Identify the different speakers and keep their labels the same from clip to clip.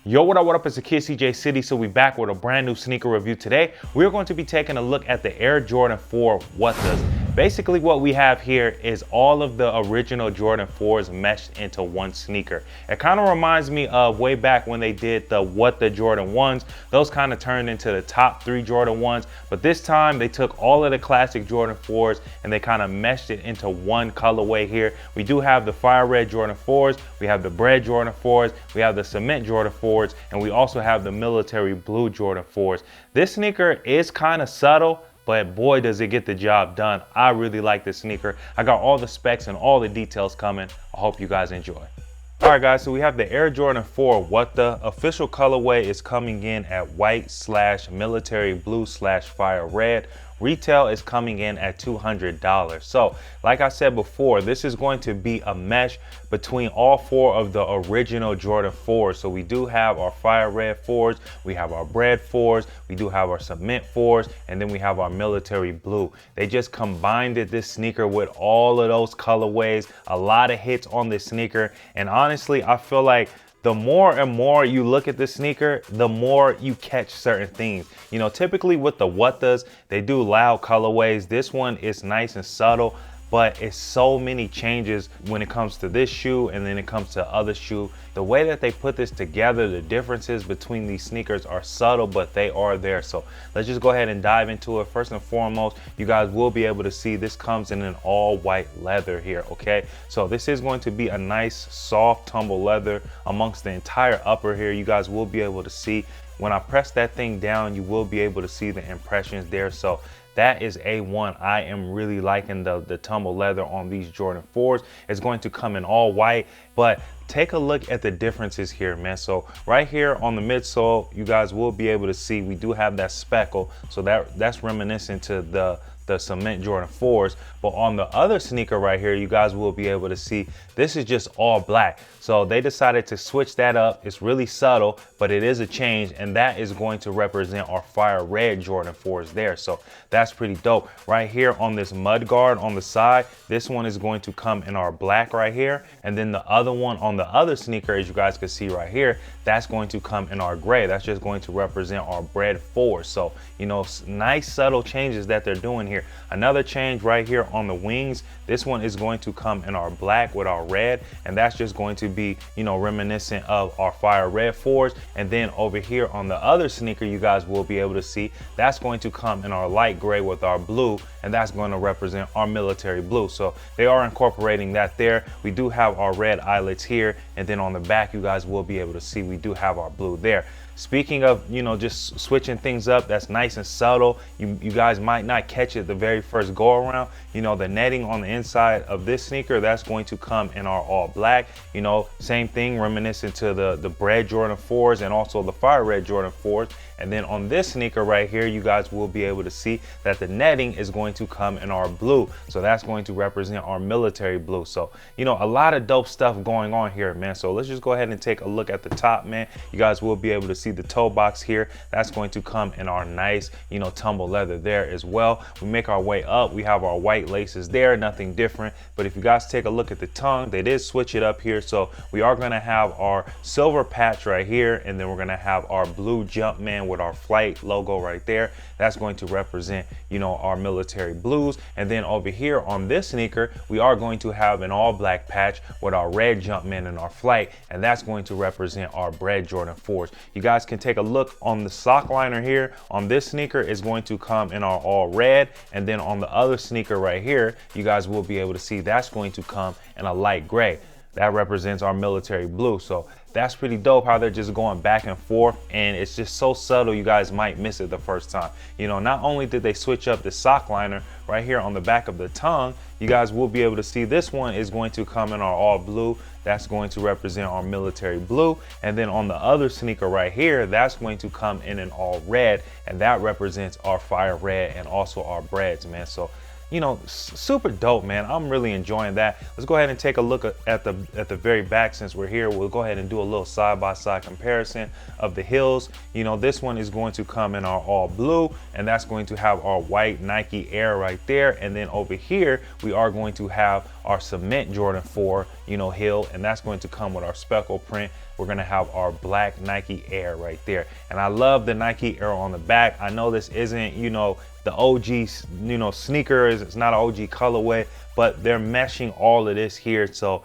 Speaker 1: Yo, what up, it's the kid CJ City. So we back with a brand new sneaker review today. We're going to be taking a look at the Air Jordan 4 What Does. Basically what we have here is all of the original Jordan 4s meshed into one sneaker. It kind of reminds me of way back when they did the What the Jordan 1s. Those kind of turned into the top 3 Jordan 1s, but this time they took all of the classic Jordan 4s and they kind of meshed it into one colorway here. We do have the fire red Jordan 4s, we have the bread Jordan 4s, we have the cement Jordan 4s, and we also have the military blue Jordan 4s. This sneaker is kind of subtle, but boy does it get the job done. I really like this sneaker. I got all the specs and all the details coming. I hope you guys enjoy. All right guys, so we have the Air Jordan 4 What The. Official colorway is coming in at white / military blue / fire red. Retail is coming in at $200. So like I said before, this is going to be a mesh between all 4 of the original Jordan 4s. So we do have our fire red 4s, we have our bread 4s, we do have our cement 4s, and then we have our military blue. They just combined this sneaker with all of those colorways, a lot of hits on this sneaker. And honestly, I feel like the more and more you look at this sneaker, the more you catch certain things. You know, typically with the What Does, they do loud colorways. This one is nice and subtle, but it's so many changes when it comes to this shoe and then it comes to other shoe. The way that they put this together, the differences between these sneakers are subtle, but they are there. So let's just go ahead and dive into it. First and foremost, you guys will be able to see this comes in an all white leather here, okay? So this is going to be a nice soft tumble leather amongst the entire upper here. You guys will be able to see when I press that thing down, you will be able to see the impressions there. So that is A1. I am really liking the tumble leather on these Jordan 4s. It's going to come in all white, but take a look at the differences here, man. So right here on the midsole, you guys will be able to see we do have that speckle. So that's reminiscent to the cement Jordan 4s. But on the other sneaker right here, you guys will be able to see this is just all black. So they decided to switch that up. It's really subtle, but it is a change, and that is going to represent our fire red Jordan 4s there. So that's pretty dope. Right here on this mud guard on the side, this one is going to come in our black right here, and then the other one on the other sneaker, as you guys can see right here, that's going to come in our gray. That's just going to represent our bread 4s. So, you know, nice subtle changes that they're doing here. Another change right here on the wings, this one is going to come in our black with our red, and that's just going to be, you know, reminiscent of our fire red 4s. And then over here on the other sneaker, you guys will be able to see that's going to come in our light gray with our blue, and that's going to represent our military blue. So they are incorporating that there. We do have our red eyelets here, and then on the back, you guys will be able to see we do have our blue there. Speaking of, you know, just switching things up, that's nice and subtle. You guys might not catch it the very first go around. You know, the netting on the inside of this sneaker, that's going to come in our all black. You know, same thing, reminiscent to the bread Jordan 4s and also the fire red Jordan 4s. And then on this sneaker right here, you guys will be able to see that the netting is going to come in our blue. So that's going to represent our military blue. So, you know, a lot of dope stuff going on here, man. So let's just go ahead and take a look at the top, man. You guys will be able to see the toe box here. That's going to come in our nice, you know, tumble leather there as well. We make our way up. We have our white laces there, nothing different. But if you guys take a look at the tongue, they did switch it up here. So we are going to have our silver patch right here, and then we're going to have our blue Jumpman with our flight logo right there. That's going to represent, you know, our military blues. And then over here on this sneaker, we are going to have an all black patch with our red Jumpman and our flight, and that's going to represent our bread Jordan 4s. You guys can take a look on the sock liner here. On this sneaker is going to come in our all red, and then on the other sneaker right here, you guys will be able to see that's going to come in a light gray. That represents our military blue. So that's pretty dope how they're just going back and forth, and it's just so subtle you guys might miss it the first time. You know, not only did they switch up the sock liner right here on the back of the tongue, you guys will be able to see this one is going to come in our all blue. That's going to represent our military blue. And then on the other sneaker right here, that's going to come in an all red, and that represents our fire red and also our breads, man. So, you know, super dope, man. I'm really enjoying that. Let's go ahead and take a look at the very back since we're here. We'll go ahead and do a little side-by-side comparison of the heels. You know, this one is going to come in our all blue, and that's going to have our white Nike Air right there. And then over here, we are going to have our cement Jordan 4, heel, and that's going to come with our speckle print. We're gonna have our black Nike Air right there. And I love the Nike Air on the back. I know this isn't, the OG, sneakers. It's not an OG colorway, but they're meshing all of this here. So,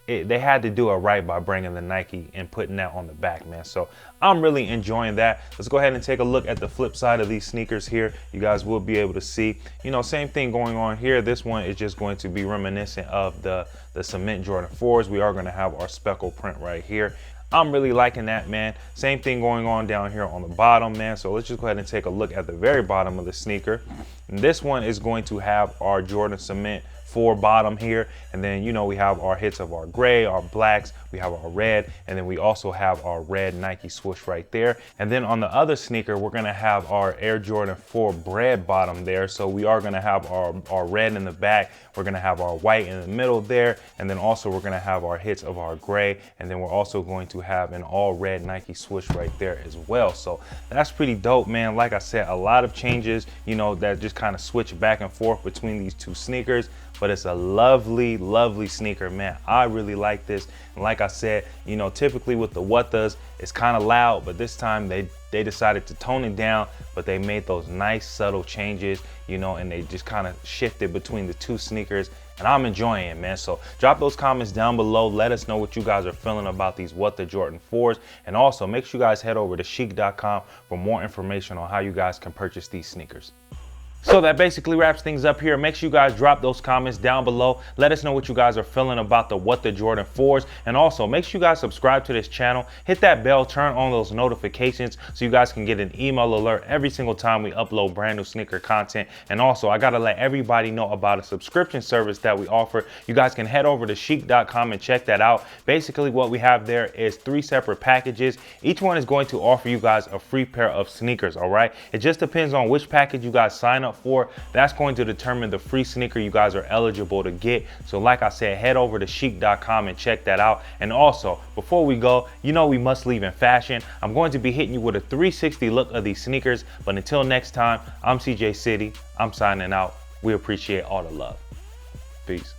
Speaker 1: they had to do it right by bringing the Nike and putting that on the back, man. So I'm really enjoying that. Let's go ahead and take a look at the flip side of these sneakers here. You guys will be able to see, same thing going on here. This one is just going to be reminiscent of the cement Jordan 4s. We are going to have our speckle print right here. I'm really liking that, man. Same thing going on down here on the bottom, man. So let's just go ahead and take a look at the very bottom of the sneaker. And this one is going to have our Jordan Cement 4 bottom here, and then we have our hits of our gray, our blacks, we have our red, and then we also have our red Nike swoosh right there. And then on the other sneaker, we're gonna have our Air Jordan 4 bread bottom there. So we are gonna have our red in the back, we're gonna have our white in the middle there, and then also we're gonna have our hits of our gray, and then we're also going to have an all red Nike swoosh right there as well. So that's pretty dope, man. Like I said, a lot of changes, that just kind of switch back and forth between these two sneakers. But it's a lovely, lovely sneaker, man. I really like this. And like I said, typically with the What Does, it's kind of loud, but this time they decided to tone it down, but they made those nice subtle changes, and they just kind of shifted between the two sneakers, and I'm enjoying it, man. So drop those comments down below. Let us know what you guys are feeling about these What The Jordan 4s. And also make sure you guys head over to Shiekh.com for more information on how you guys can purchase these sneakers. So that basically wraps things up here. Make sure you guys drop those comments down below. Let us know what you guys are feeling about the What The Jordan 4s. And also make sure you guys subscribe to this channel. Hit that bell, turn on those notifications so you guys can get an email alert every single time we upload brand new sneaker content. And also I gotta let everybody know about a subscription service that we offer. You guys can head over to Shiekh.com and check that out. Basically what we have there is 3 separate packages. Each one is going to offer you guys a free pair of sneakers, all right? It just depends on which package you guys sign up for. That's going to determine the free sneaker you guys are eligible to get. So like I said, head over to Shiekh.com and check that out. And also, before we go, we must leave in fashion. I'm going to be hitting you with a 360 look of these sneakers. But until next time, I'm CJ City. I'm signing out. We appreciate all the love. Peace.